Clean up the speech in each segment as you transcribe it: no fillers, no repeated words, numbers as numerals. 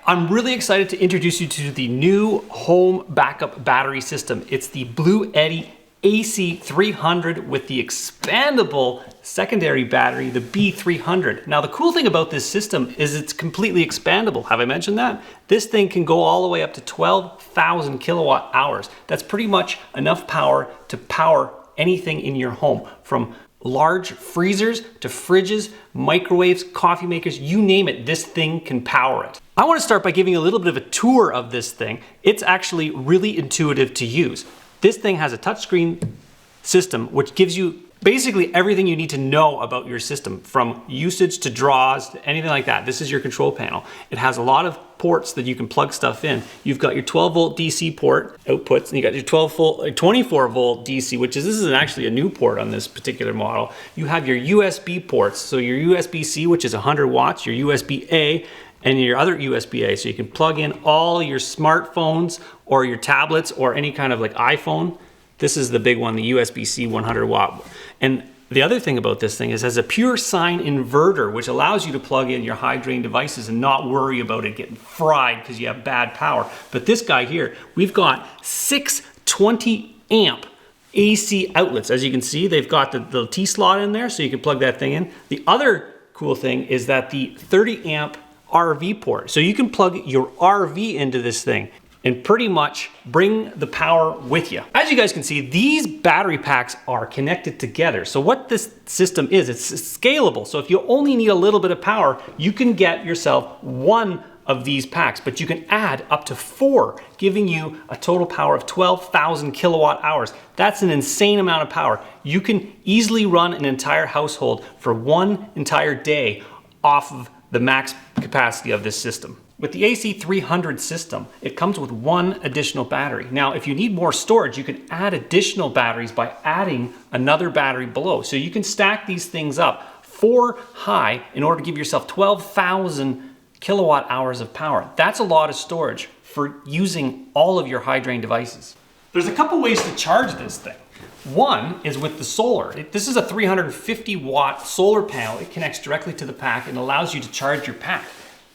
I'm really excited to introduce you to the new home backup battery system. It's the BLUETTI AC300 with the expandable secondary battery, the B300. Now the cool thing about this system is it's completely expandable. Have I mentioned that? This thing can go all the way up to 12,000 kilowatt hours. That's pretty much enough power to power anything in your home, from large freezers to fridges, microwaves, coffee makers, you name it, this thing can power it. I want to start by giving you a little bit of a tour of this thing. It's actually really intuitive to use. This thing has a touchscreen system which gives you basically everything you need to know about your system, from usage to draws to anything like that. This is your control panel. It has a lot of ports that you can plug stuff in. You've got your 12 volt DC port outputs, and you got your 24 volt DC, which is, this is actually a new port on this particular model. You have your USB ports, so your USB-C, which is 100 watts, your USB-A, and your other USB-A, so you can plug in all your smartphones or your tablets or any kind of like iPhone. This is the big one, the USB-C 100 watt. And the other thing about this thing is it has a puresine inverter, which allows you to plug in your high drain devices and not worry about it getting fried because you have bad power. But this guy here, we've got 6 20 amp AC outlets. As you can see, they've got the T slot in there, so you can plug that thing in. The other cool thing is that the 30 amp RV port. So you can plug your RV into this thing and pretty much bring the power with you. As you guys can see, these battery packs are connected together. So what this system is, it's scalable. So if you only need a little bit of power, you can get yourself one of these packs, but you can add up to 4, giving you a total power of 12,000 kilowatt hours. That's an insane amount of power. You can easily run an entire household for one entire day off of the max capacity of this system. With the AC300 system, it comes with one additional battery. Now, if you need more storage, you can add additional batteries by adding another battery below. So you can stack these things up 4 high in order to give yourself 12,000 kilowatt hours of power. That's a lot of storage for using all of your high drain devices. There's a couple ways to charge this thing. One is with the solar. This is a 350 watt solar panel. It connects directly to the pack and allows you to charge your pack.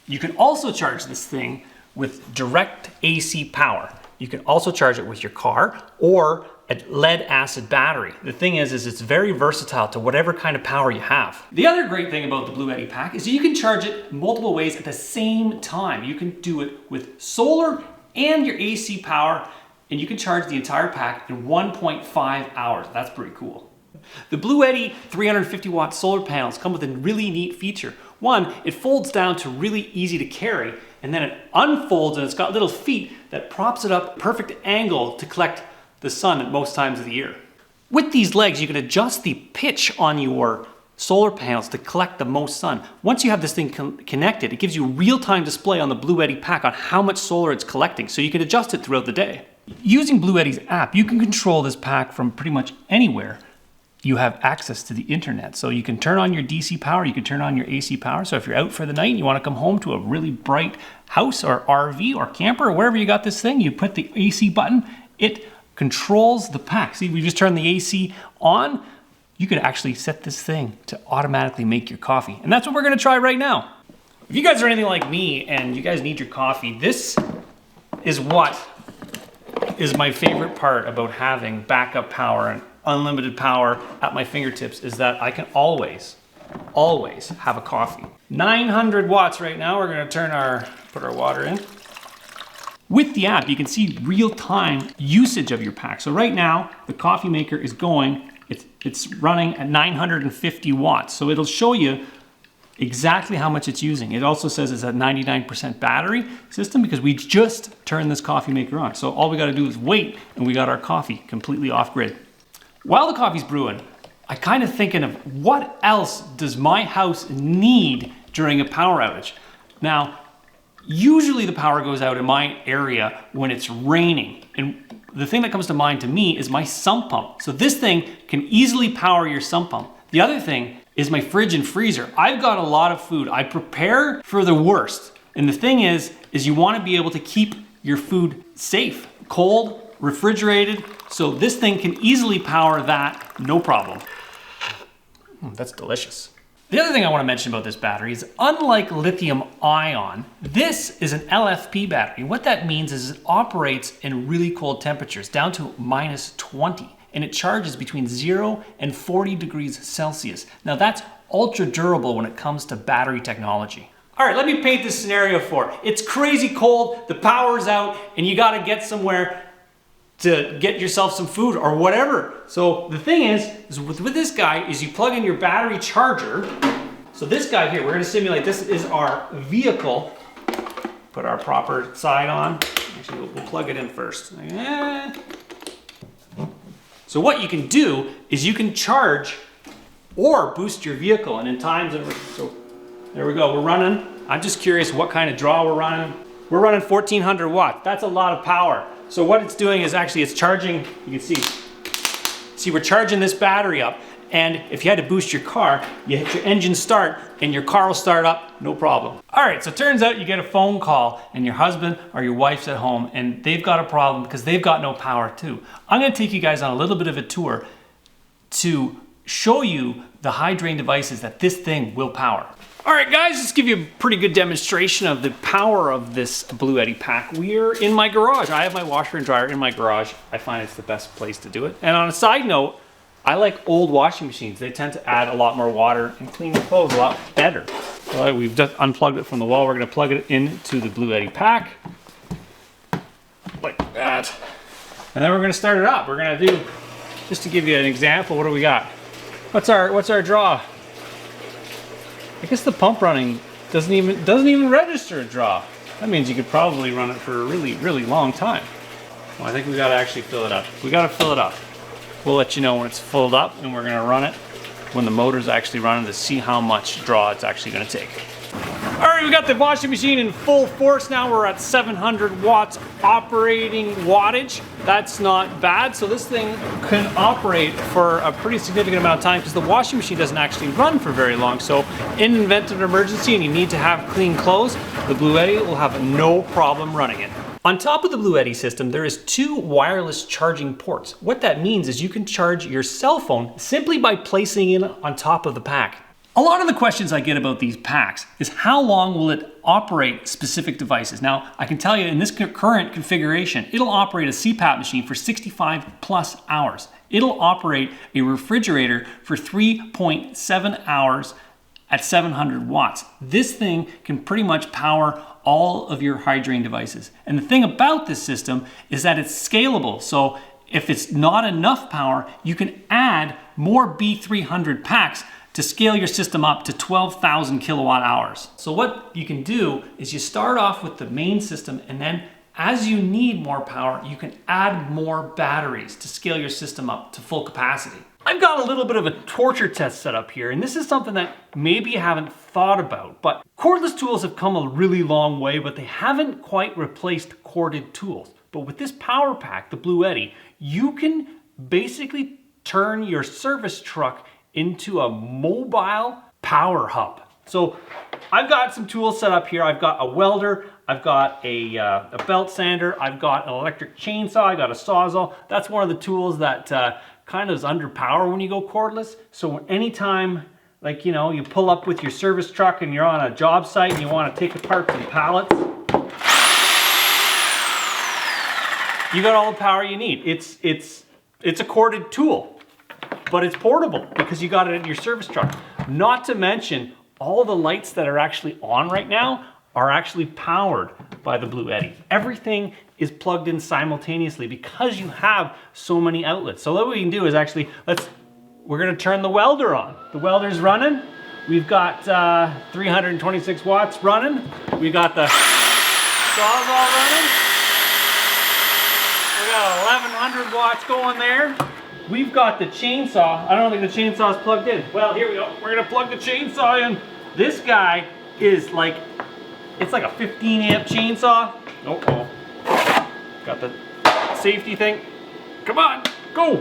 You can also charge this thing with direct AC power. You can also charge it with your car or a lead acid battery. The thing is it's very versatile to whatever kind of power you have. The other great thing about the BLUETTI pack is you can charge it multiple ways at the same time. You can do it with solar and your AC power, and you can charge the entire pack in 1.5 hours. That's pretty cool. The BLUETTI 350 watt solar panels come with a really neat feature. One, it folds down to really easy to carry, and then it unfolds and it's got little feet that props it up perfect angle to collect the sun at most times of the year. With these legs, you can adjust the pitch on your solar panels to collect the most sun. Once you have this thing connected, it gives you real-time display on the BLUETTI pack on how much solar it's collecting, so you can adjust it throughout the day. Using BLUETTI's app, you can control this pack from pretty much anywhere. You have access to the internet. So you can turn on your DC power, you can turn on your AC power. So if you're out for the night and you want to come home to a really bright house or RV or camper or wherever you got this thing, you put the AC button, it controls the pack. See, we just turn the AC on. You could actually set this thing to automatically make your coffee. And that's what we're gonna try right now. If you guys are anything like me and you guys need your coffee, this is what is my favorite part about having backup power and unlimited power at my fingertips, is that I can always have a coffee. 900 watts right now. We're gonna put our water in. With the app, you can see real-time usage of your pack. So right now, the coffee maker is going, it's running at 950 watts. So it'll show you exactly how much it's using. It also says it's a 99% battery system because we just turned this coffee maker on. So all we gotta do is wait and we got our coffee completely off grid. While the coffee's brewing, I'm kind of thinking of what else does my house need during a power outage? Now, usually the power goes out in my area when it's raining. And the thing that comes to mind to me is my sump pump. So this thing can easily power your sump pump. The other thing is my fridge and freezer. I've got a lot of food. I prepare for the worst. And the thing is you want to be able to keep your food safe, cold, refrigerated, so this thing can easily power that, no problem. That's delicious. The other thing I want to mention about this battery is unlike lithium ion, this is an LFP battery. What that means is it operates in really cold temperatures, down to -20, and it charges between 0 and 40 degrees Celsius. Now that's ultra durable when it comes to battery technology. All right, let me paint this scenario for you. It's crazy cold, the power's out, and you gotta get somewhere to get yourself some food or whatever. So the thing is with this guy is you plug in your battery charger. So this guy here, we're gonna simulate, this is our vehicle. Put our proper side on. Actually, we'll plug it in first. So what you can do is you can charge or boost your vehicle, and in times, so there we go, we're running. I'm just curious what kind of draw we're running. We're running 1400 watts. That's a lot of power. So what it's doing is actually it's charging, you can see we're charging this battery up, and if you had to boost your car, you hit your engine start and your car will start up, no problem. All right, so it turns out you get a phone call and your husband or your wife's at home and they've got a problem because they've got no power too. I'm gonna take you guys on a little bit of a tour to show you the high drain devices that this thing will power. All right, guys, let's give you a pretty good demonstration of the power of this BLUETTI pack. We're in my garage. I have my washer and dryer in my garage. I find it's the best place to do it. And on a side note, I like old washing machines. They tend to add a lot more water and clean your clothes a lot better. So we've just unplugged it from the wall. We're gonna plug it into the BLUETTI pack, like that. And then we're gonna start it up. We're gonna do, just to give you an example, what do we got? What's our draw? I guess the pump running doesn't even register a draw. That means you could probably run it for a really, really long time. Well, I think we gotta actually fill it up. We gotta fill it up. We'll let you know when it's filled up, and we're gonna run it when the motor's actually running to see how much draw it's actually gonna take. All right, we got the washing machine in full force now. We're at 700 watts operating wattage. That's not bad. So this thing can operate for a pretty significant amount of time because the washing machine doesn't actually run for very long. So in an event of an emergency and you need to have clean clothes, the BLUETTI will have no problem running it. On top of the BLUETTI system, there is 2 wireless charging ports. What that means is you can charge your cell phone simply by placing it on top of the pack. A lot of the questions I get about these packs is how long will it operate specific devices? Now, I can tell you in this current configuration, it'll operate a CPAP machine for 65 plus hours. It'll operate a refrigerator for 3.7 hours at 700 watts. This thing can pretty much power all of your high drain devices. And the thing about this system is that it's scalable. So if it's not enough power, you can add more B300 packs to scale your system up to 12,000 kilowatt hours. So what you can do is you start off with the main system, and then as you need more power, you can add more batteries to scale your system up to full capacity. I've got a little bit of a torture test set up here, and this is something that maybe you haven't thought about, but cordless tools have come a really long way, but they haven't quite replaced corded tools. But with this power pack, the BLUETTI, you can basically turn your service truck into a mobile power hub. So I've got some tools set up here. I've got a welder, I've got a belt sander, I've got an electric chainsaw, I got a sawzall. That's one of the tools that kind of is under power when you go cordless. So anytime, like, you know, you pull up with your service truck and you're on a job site and you want to take apart some pallets, you got all the power you need. It's a corded tool, but it's portable because you got it in your service truck. Not to mention, all the lights that are actually on right now are actually powered by the BLUETTI. Everything is plugged in simultaneously because you have so many outlets. So what we can do is actually, we're gonna turn the welder on. The welder's running. We've got 326 watts running. We got the sawzall running. We got 1100 watts going there. We've got the chainsaw. I don't think the chainsaw is plugged in. Well, here we go. We're gonna plug the chainsaw in. This guy is like, it's like a 15 amp chainsaw. Oh. Got the safety thing. Come on, go. We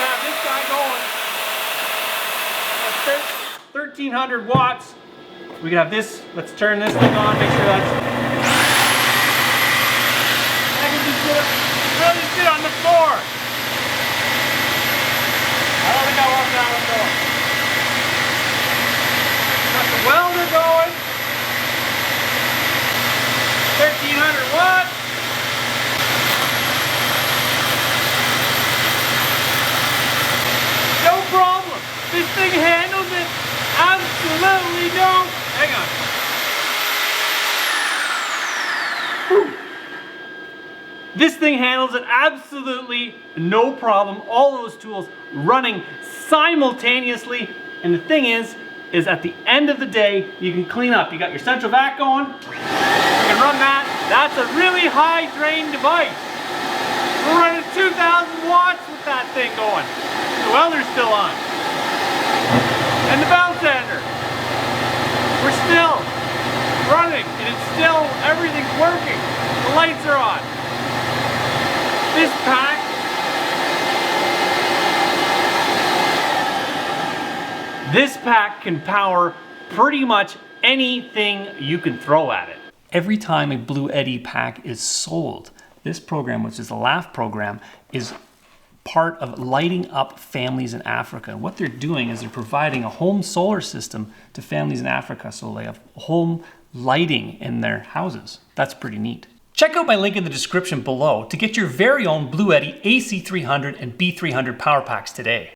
have this guy going. That's 1300 watts. We can have this, let's turn this thing on, make sure that's, I can just sit on the floor. I look how up that one's going. Got the welder going. 1300 watts. No problem. This thing handles it. Absolutely no. Hang on. Whew. This thing handles it absolutely no problem. All those tools running simultaneously. And the thing is at the end of the day, you can clean up. You got your central vac going. You can run that. That's a really high drain device. We're running 2,000 watts with that thing going. The welder's still on. And the bounce sander. We're still running and it's still, everything's working. The lights are on. This pack can power pretty much anything you can throw at it. Every time a BLUETTI pack is sold, this program, which is the LAF program, is part of lighting up families in Africa. And what they're doing is they're providing a home solar system to families in Africa so they have home lighting in their houses. That's pretty neat. Check out my link in the description below to get your very own BLUETTI AC300 and B300 power packs today.